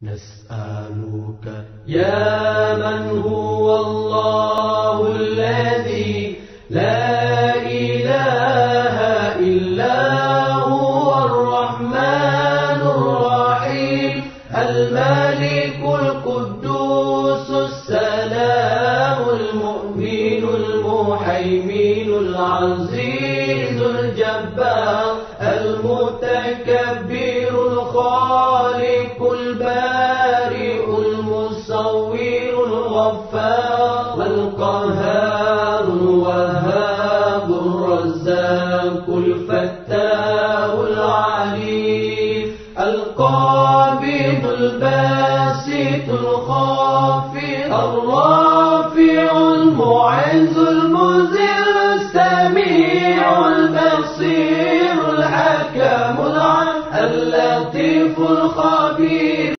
نسألك يا من هو الله الذي لا إله إلا هو الرحمن الرحيم الملك القدوس السلام المؤمن المهيمن العزيز الجبار المتكبر الخالق البارئ المصور الغفار القهار الوهاب الرزاق الفتاح العليم القابض الباسط الخافض الرافع المعز